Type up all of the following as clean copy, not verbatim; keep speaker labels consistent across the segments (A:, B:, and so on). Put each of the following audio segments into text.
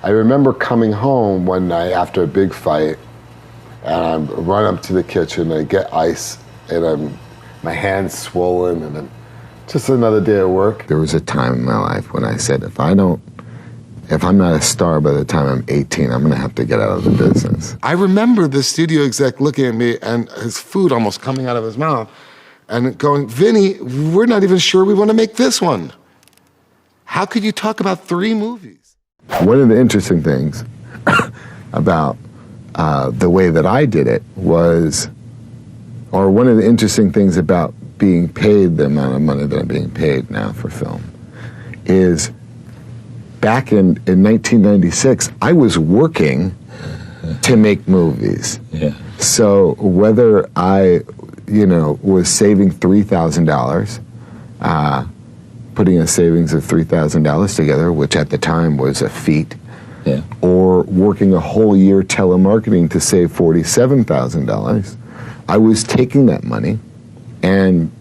A: I remember coming home one night after a big fight, and I run up to the kitchen, I get ice, and my hand's swollen, and then just another day at work. There was a time in my life when I said, if I'm not a star by the time I'm 18, I'm gonna have to get out of the business. I remember the studio exec looking at me and his food almost coming out of his mouth and going, Vinny, we're not even sure we want to make this one. How could you talk about 3 movies? One of the interesting things about the way that I did it was, or one of the interesting things about being paid the amount of money that I'm being paid now for film is back in 1996, I was working to make movies. Yeah. So whether I, was saving $3,000, putting a savings of $3,000 together, which at the time was a feat, yeah, or working a whole year telemarketing to save $47,000, I was taking that money and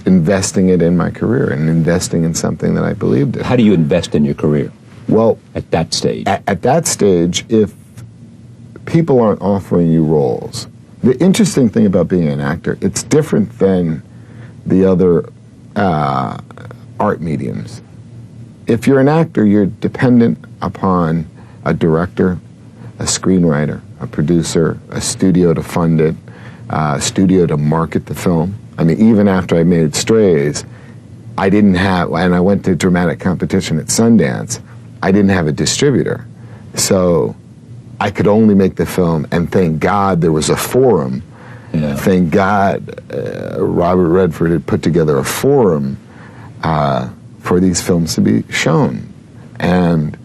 A: investing it in my career and investing in something that I believed in.
B: How do you invest in your career?
A: Well,
B: at that stage?
A: At that stage, if people aren't offering you roles, the interesting thing about being an actor, it's different than the other art mediums. If you're an actor, you're dependent upon a director, a screenwriter, a producer, a studio to fund it, a studio to market the film. I mean, even after I made Strays, I didn't have, and I went to dramatic competition at Sundance, I didn't have a distributor. So I could only make the film, and thank God there was a forum. Yeah. Thank God Robert Redford had put together a forum for these films to be shown. And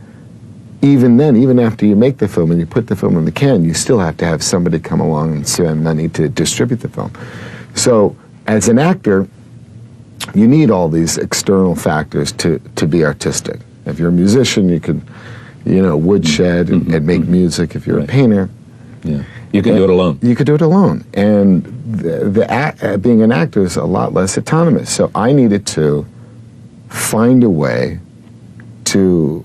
A: even then, even after you make the film and you put the film in the can, you still have to have somebody come along and spend money to distribute the film. So as an actor, you need all these external factors to be artistic. If you're a musician, you could, woodshed and make music. If you're a painter,
B: yeah, you can do it alone.
A: You could do it alone. And being an actor is a lot less autonomous. So I needed to find a way to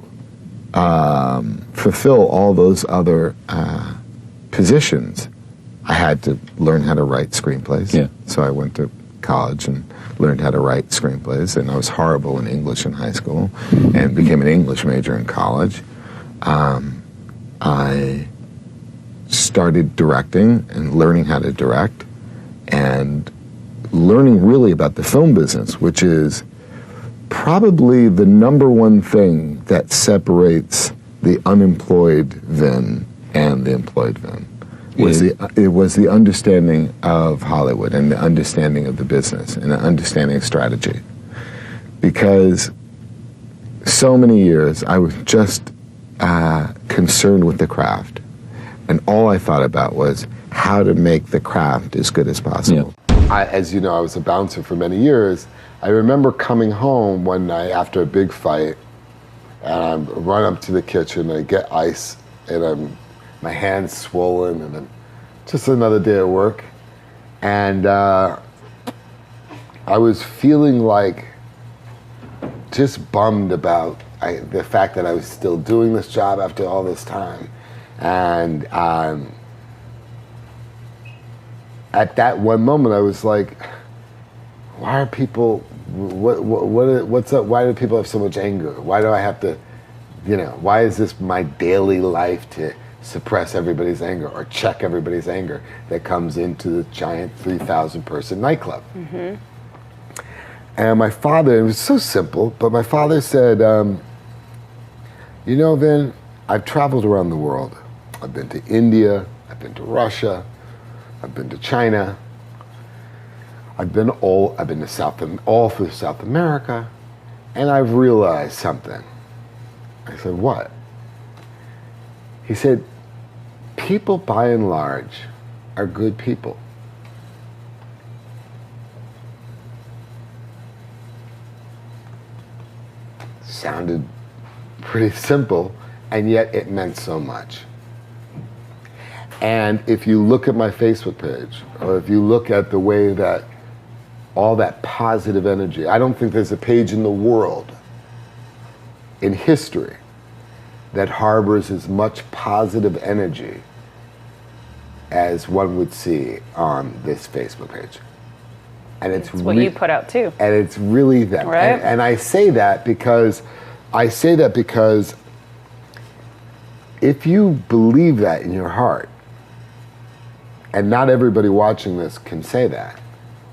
A: fulfill all those other positions. I had to learn how to write screenplays. Yeah. So I went to college and learned how to write screenplays, and I was horrible in English in high school and became an English major in college. I started directing and learning how to direct and learning really about the film business, which is probably the #1 thing that separates the unemployed Vin and the employed Vin. It was the understanding of Hollywood and the understanding of the business and the understanding of strategy. Because so many years I was just concerned with the craft. And all I thought about was how to make the craft as good as possible. Yeah. As you know, I was a bouncer for many years. I remember coming home one night after a big fight, and I run up to the kitchen, I get ice, and my hand's swollen, and then just another day at work. And I was feeling like just bummed about the fact that I was still doing this job after all this time. And at that one moment, I was like, why are people, what's up? Why do people have so much anger? Why do I have to, why is this my daily life to suppress everybody's anger or check everybody's anger that comes into the giant 3,000 person nightclub? Mm-hmm. And my father, it was so simple, but my father said, Vin, I've traveled around the world. I've been to India, I've been to Russia, I've been to China, I've been to all through South America, and I've realized something. I said, what? He said, people by and large are good people. Sounded pretty simple, and yet it meant so much. And if you look at my Facebook page, or if you look at the way that all that positive energy, I don't think there's a page in the world, in history,
C: that harbors as much positive energy as one would see on this Facebook page. And it's
D: what you put out too.
C: And it's really them.
D: Right.
C: And I say that because if you believe that in your heart, and not everybody watching this can say that,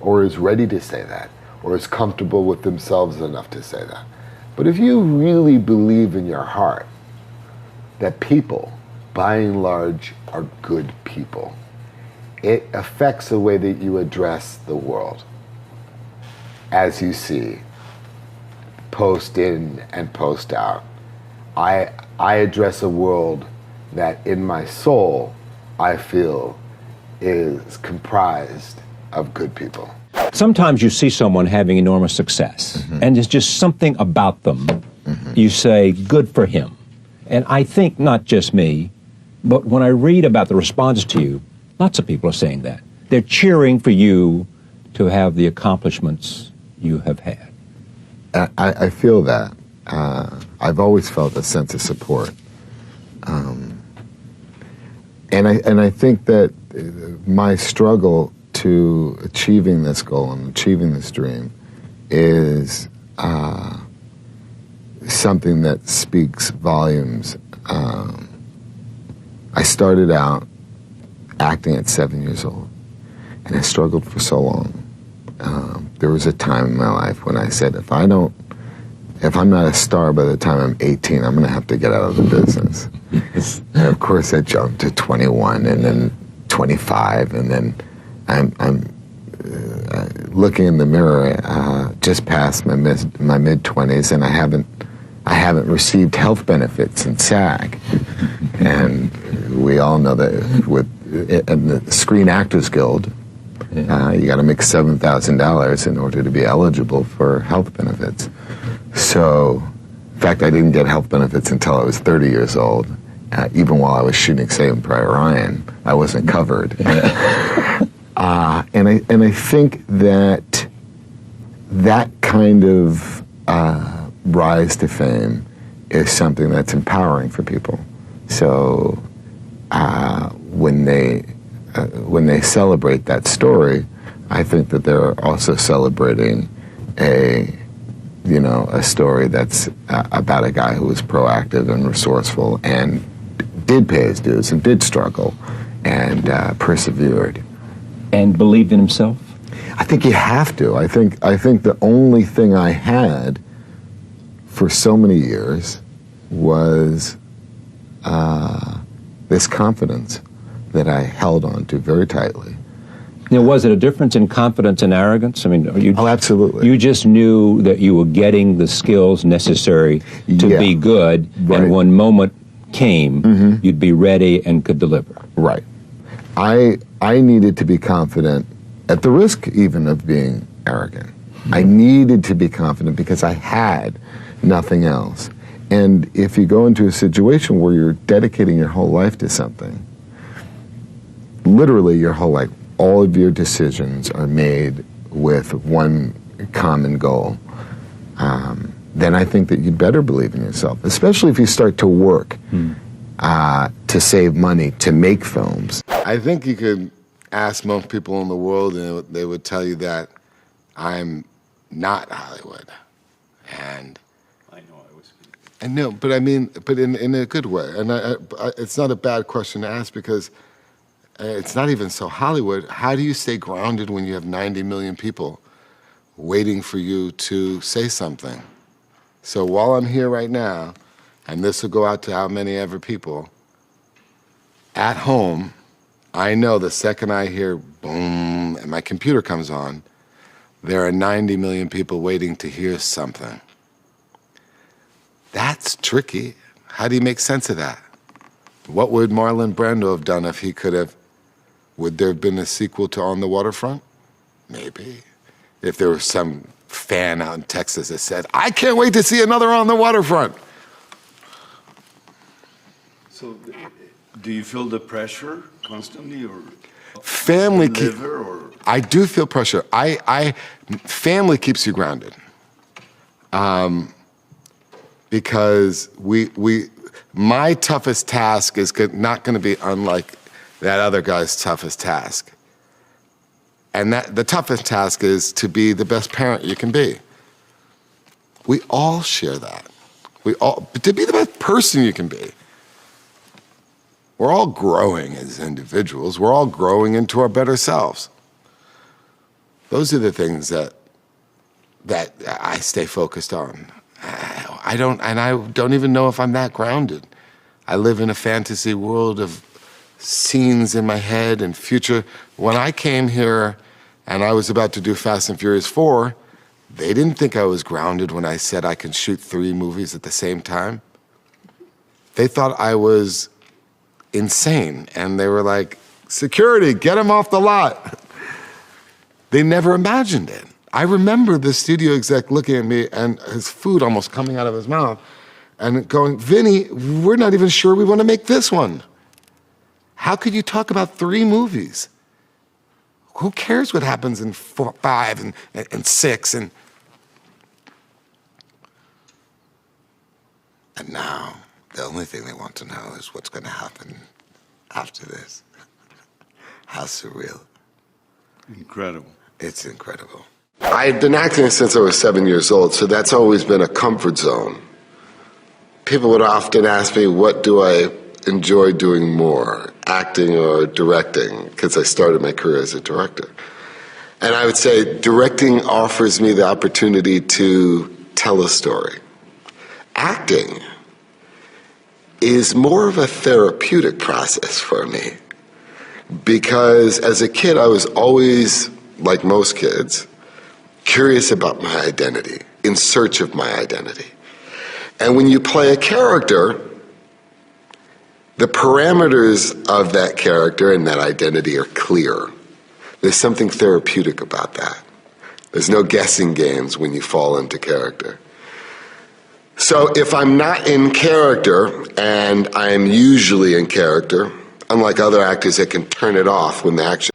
C: or is ready to say that, or is comfortable with themselves enough to say that. But if you really believe in your heart that people, by and large, are good people, it affects the way that you address the world. As you see, post in and post out. I address a world that in my soul, I feel is comprised of good people.
B: Sometimes you see someone having enormous success, and there's just something about them. You say, good for him. And I think not just me, but when I read about the responses to you, lots of people are saying that. They're cheering for you to have the accomplishments you have had.
A: I feel that. I've always felt a sense of support. And I think that my struggle to achieving this goal and achieving this dream is something that speaks volumes. I started out acting at 7 years old, and I struggled for so long. There was a time in my life when I said, if I'm not a star by the time I'm 18, I'm going to have to get out of the business. And of course, I jumped to 21, and then 25, and then I'm looking in the mirror just past my mid-20s, and I haven't received health benefits in SAG. And we all know that in the Screen Actors Guild, you got to make $7,000 in order to be eligible for health benefits. So, in fact, I didn't get health benefits until I was 30 years old. Even while I was shooting Saving Private Ryan, I wasn't covered. And I think that kind of rise to fame is something that's empowering for people. So when they celebrate that story, I think that they're also celebrating a story that's about a guy who was proactive and resourceful and did pay his dues and did struggle and persevered.
B: And believed in himself?
A: I think you have to. I think the only thing I had for so many years was this confidence that I held on to very tightly.
B: Was it a difference in confidence and arrogance? I mean,
A: oh, absolutely.
B: You just knew that you were getting the skills necessary to be good,
A: right.
B: And when moment came, you'd be ready and could deliver.
A: Right. I needed to be confident, at the risk even of being arrogant. I needed to be confident because I had nothing else. And if you go into a situation where you're dedicating your whole life to something, literally your whole life, all of your decisions are made with one common goal, then I think that you'd better believe in yourself, especially if you start to work to save money, to make films. I think you could ask most people in the world and they would tell you that I'm not Hollywood. And
E: I know I was kidding.
A: I know, but I mean, but in a good way. And it's not a bad question to ask because it's not even so Hollywood. How do you stay grounded when you have 90 million people waiting for you to say something? So while I'm here right now, and this will go out to how many ever people, at home, I know the second I hear boom and my computer comes on, there are 90 million people waiting to hear something. That's tricky. How do you make sense of that? What would Marlon Brando have done if he could have? Would there have been a sequel to On the Waterfront? Maybe. If there was some fan out in Texas that said, I can't wait to see another On the Waterfront.
E: So, do you feel the pressure constantly, or
A: family
E: or?
A: I do feel pressure. Family keeps you grounded. Because
C: my toughest task is not going to be unlike that other guy's toughest task. And the toughest task is to be the best parent you can be. We all share that. But to be the best person you can be. We're all growing as individuals. We're all growing into our better selves. Those are the things that I stay focused on. I don't even know if I'm that grounded. I live in a fantasy world of scenes in my head and future. When I came here and I was about to do Fast and Furious 4, they didn't think I was grounded when I said I can shoot 3 movies at the same time. They thought I was insane, and they were like, security, get him off the lot. They never imagined it. I remember the studio exec looking at me and his food almost coming out of his mouth and going, Vinny, we're not even sure we want to make this one. How could you talk about 3 movies? Who cares what happens in 4, 5, and 6? And now, the only thing they want to know is what's going to happen after this. How surreal.
E: Incredible.
C: It's incredible. I've been acting since I was 7 years old, so that's always been a comfort zone. People would often ask me, what do I enjoy doing more, acting or directing, because I started my career as a director. And I would say directing offers me the opportunity to tell a story. Acting is more of a therapeutic process for me, because as a kid I was always, like most kids, curious about my identity, in search of my identity. And when you play a character, the parameters of that character and that identity are clear. There's something therapeutic about that. There's no guessing games when you fall into character. So if I'm not in character, and I'm usually in character, unlike other actors that can turn it off when the action